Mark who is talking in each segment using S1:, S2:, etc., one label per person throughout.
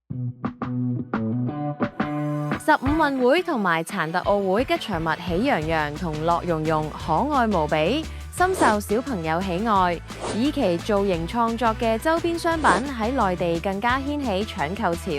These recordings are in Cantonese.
S1: 15運會同埋殘特奧會吉祥物喜洋洋同樂融融可愛無比，深受小朋友喜愛。以其造型創作嘅周邊商品喺內地更加掀起搶購潮。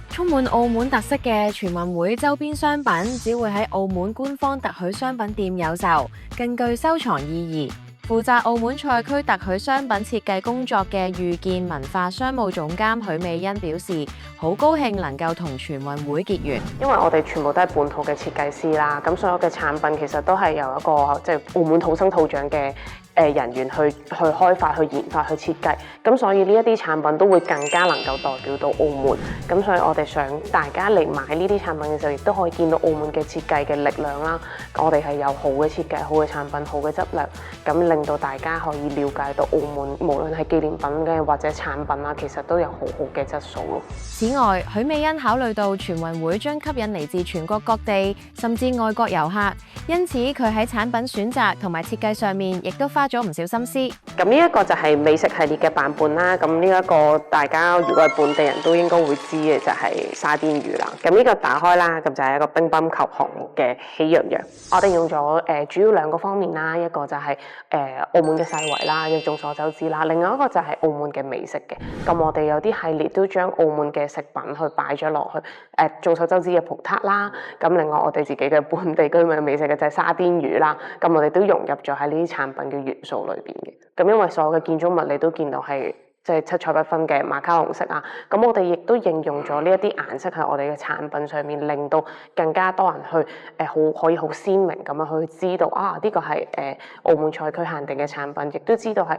S1: 充滿澳門特色嘅全運會周邊商品只會喺澳門官方特許商品店有售，更具收藏意義。負責澳門賽區特許商品設計工作嘅遇見文化商務總監許美欣表示，好高興能夠同全運會結緣。
S2: 因為我哋全部都係本土嘅設計師啦，咁所有嘅產品其實都係由一個即係澳門土生土長嘅人員去開發、去研發、去設計，咁所以呢一啲產品都會更加能夠代表到澳門。咁所以我哋想大家嚟買呢啲產品嘅時候，亦都可以見到澳門嘅設計嘅力量啦。我哋係有好嘅設計、好嘅產品、好嘅質量，咁令到大家可以了解到澳門無論係紀念品嘅或者產品啦，其實都有好好嘅質素咯。
S1: 此外，許美欣考慮到全運會將吸引嚟自全國各地甚至外國遊客，因此佢喺產品選擇同埋設計上面亦都花咗唔少心思。
S2: 咁呢一個就係美食系列嘅版本啦。咁呢一個大家如果係本地人都應該會知嘅就係沙甸魚啦。咁呢個打開啦，咁就係一個乒乓球項目嘅喜洋洋。我哋用咗主要兩個方面啦，一個就係澳門嘅世遺啦，眾所周知啦。另外一個就係澳門嘅美食嘅。咁我哋有啲系列都將澳門嘅食品去擺咗落去。眾所周知嘅葡撻啦。咁另外我哋自己嘅本地居民美食嘅就係沙甸魚啦。咁我哋都融入咗喺呢啲產品嘅元素裏邊嘅。咁因為所有嘅建築物你都見到係即係七彩繽紛嘅馬卡龍色啊，咁我哋亦都應用咗呢一啲顏色喺我哋嘅產品上面，令到更加多人去可以好鮮明咁樣去知道啊呢個係澳門賽區限定嘅產品，亦都知道係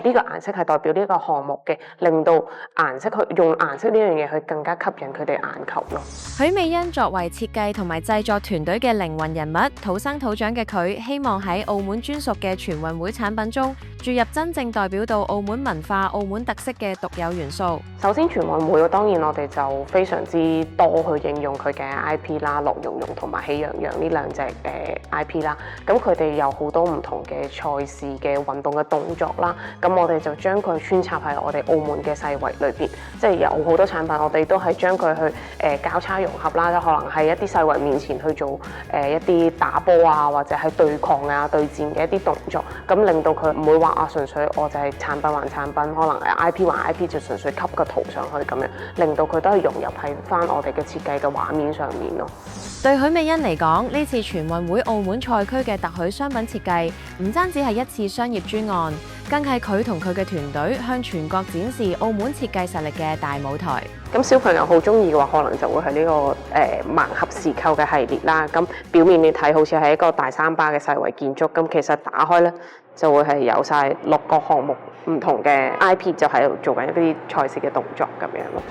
S2: 呢個顏色係代表呢個項目嘅，令到顏色去用顏色呢樣嘢去更加吸引佢哋眼球咯。
S1: 許美欣作為設計同埋製作團隊嘅靈魂人物，土生土長嘅佢，希望喺澳門專屬嘅全運會產品中注入真正代表到澳門文化、澳門特色嘅獨有元素。
S2: 首先全運會當然我哋就非常之多去應用佢嘅 IP 啦，樂融融同埋喜洋洋呢兩隻IP 啦。咁佢哋有好多唔同嘅賽事嘅運動嘅動作啦。咁我哋就將佢穿插喺我哋澳門嘅世遺裏邊，即係有好多產品我哋都係將佢去交叉融合啦。可能係一啲世遺面前去做一啲打波啊，或者係對抗啊、對戰嘅一啲動作，咁令到佢唔會話純粹我就係產品還產品，可能係 IP 還 IP 就純粹吸個圖上去咁樣，令到佢都係融入喺翻我哋嘅設計嘅畫面上面咯。
S1: 對許美欣嚟講，呢次全運會澳門賽區嘅特許商品設計，唔單止係一次商業專案，更係佢同佢嘅團隊向全國展示澳門設計實力嘅大舞台。
S2: 咁小朋友好中意嘅話，可能就會係呢個盲盒匙扣嘅系列啦。咁表面你睇好似係一個大三巴嘅世遺建築，咁其實打開咧就會係有晒6個項目唔同嘅 IP， 就喺度做緊一啲賽事嘅動作咁樣咯。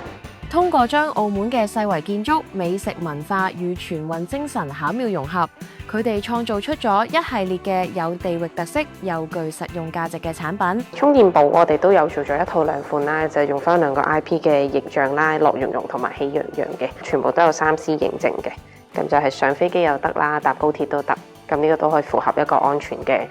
S1: 通過將澳門嘅世遺建築、美食文化與全運精神巧妙融合，佢哋創造出咗一系列嘅有地域特色又具實用價值嘅產品。
S2: 充電寶我哋都有做咗一套兩款啦，就係用翻2個 IP 嘅形象啦，樂融融同埋喜洋洋嘅，全部都有3C 認證嘅。咁就係上飛機又得啦，搭高鐵都得。咁呢個都可以符合一個安全嘅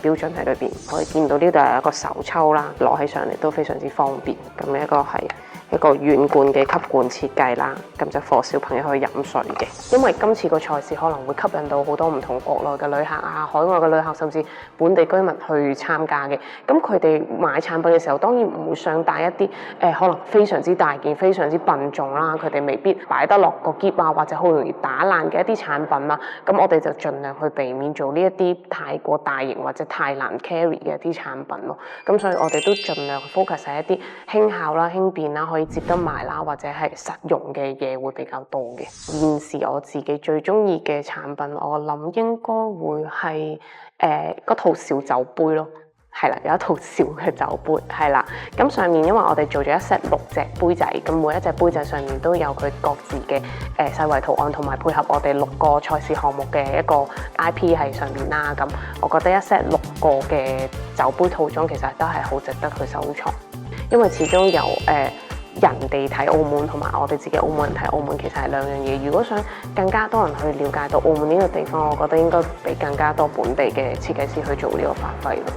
S2: 標準喺裏邊。可以見到呢度係一個手抽啦，攞起上嚟都非常之方便。咁呢一個係一個軟罐嘅吸管設計啦，咁就俾小朋友去飲水嘅。因為今次個賽事可能會吸引到好多唔同國內嘅旅客啊、海外嘅旅客，甚至本地居民去參加嘅。咁佢哋買產品嘅時候，當然唔會想帶一啲可能非常之大件、非常之笨重啦，佢哋未必擺得落個篋啊，或者好容易打爛嘅一啲產品啦。咁我哋就盡量去避免做呢一啲太過大型或者太難 carry 嘅一啲產品咯。咁所以我哋都盡量 focus 喺一啲輕巧啦、輕便啦，可以接得埋啦，或者係實用嘅嘢會比較多嘅。現時我自己最中意嘅產品，我諗應該會係嗰套小酒杯咯。係啦，有一套小嘅酒杯，係啦。咁上面因為我哋做咗一 set 6隻杯仔，咁每一隻杯仔上面都有佢各自嘅世遺圖案，同埋配合我哋6個賽事項目嘅一個 IP 喺上面啦。咁我覺得一 set 6個嘅酒杯套裝其實都係好值得去收藏，因為始終有人哋睇澳門同埋我哋自己澳門人睇澳門其實係兩樣嘢。如果想更加多人去了解到澳門呢個地方，我覺得應該俾更加多本地嘅設計師去做呢個發揮咯。